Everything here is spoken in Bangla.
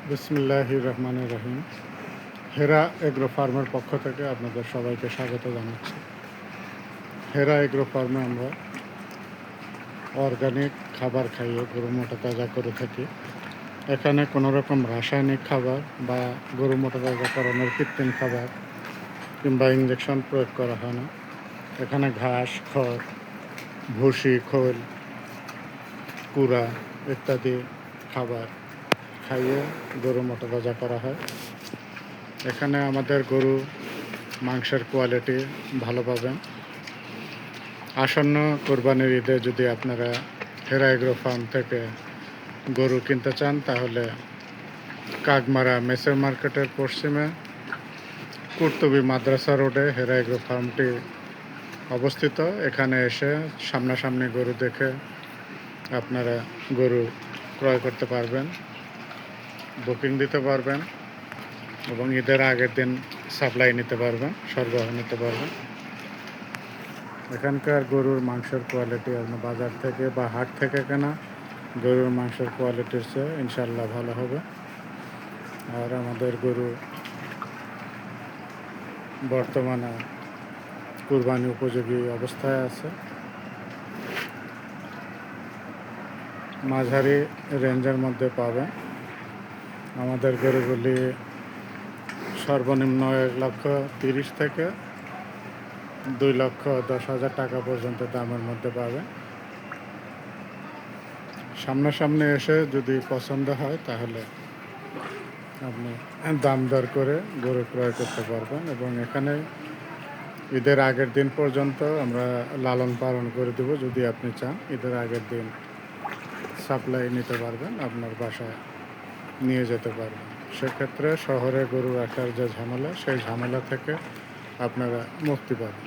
বিসমিল্লাহির রহমানির রহিম। হেরা এগ্রো ফার্মের পক্ষ থেকে আপনাদের সবাইকে স্বাগত জানাচ্ছি। হেরা এগ্রো ফার্মে আমরা অর্গানিক খাবার খাইয়ে গরু মোটা তাজা করে থাকি। এখানে কোনো রকম রাসায়নিক খাবার বা গরু মোটা তাজাকরণের কৃত্রিম খাবার কিংবা ইঞ্জেকশন প্রয়োগ করা হয় না। এখানে ঘাস, খড়, ভুসি, খোল, কুড়া ইত্যাদি খাবার খাইয়ে গরু মোটা তাজা করা হয়। এখানে আমাদের গরু মাংসের কোয়ালিটি ভালো পাবেন। আসন্ন কোরবানির ঈদে যদি আপনারা হেরা এগ্রো ফার্ম থেকে গরু কিনতে চান তাহলে কাকমারা মেসের মার্কেটের পশ্চিমে কুর্তুবি মাদ্রাসা রোডে হেরা এগ্রো ফার্মটি অবস্থিত। এখানে এসে সামনাসামনি গরু দেখে আপনারা গরু ক্রয় করতে পারবেন, বুকিং দিতে পারবেন এবং ঈদের আগের দিন সাপ্লাই নিতে পারবেন, সরবরাহ নিতে পারবেন। এখানকার গরুর মাংসের কোয়ালিটি আপনার বাজার থেকে বা হাট থেকে কেনা গরুর মাংসের কোয়ালিটির চেয়ে ইনশাল্লাহ ভালো হবে। আর আমাদের গরু বর্তমানে কুরবানি উপযোগী অবস্থায় আছে। মাঝারি রেঞ্জের মধ্যে পাবেন। আমাদের গরুগুলি সর্বনিম্ন 1,30,000 থেকে 2,10,000 টাকা পর্যন্ত দামের মধ্যে পাবেন। সামনাসামনি এসে যদি পছন্দ হয় তাহলে আপনি দাম দর করে গরু ক্রয় করতে পারবেন এবং এখানে ঈদের আগের দিন পর্যন্ত আমরা লালন পালন করে দেব। যদি আপনি চান ঈদের আগের দিন সাপ্লাই নিতে পারবেন, আপনার বাসায় নিয়ে যেতে পারবেন। সেক্ষেত্রে শহরে গরু রাখার যে ঝামেলা, সেই ঝামেলা থেকে আপনারা মুক্তি পাবেন।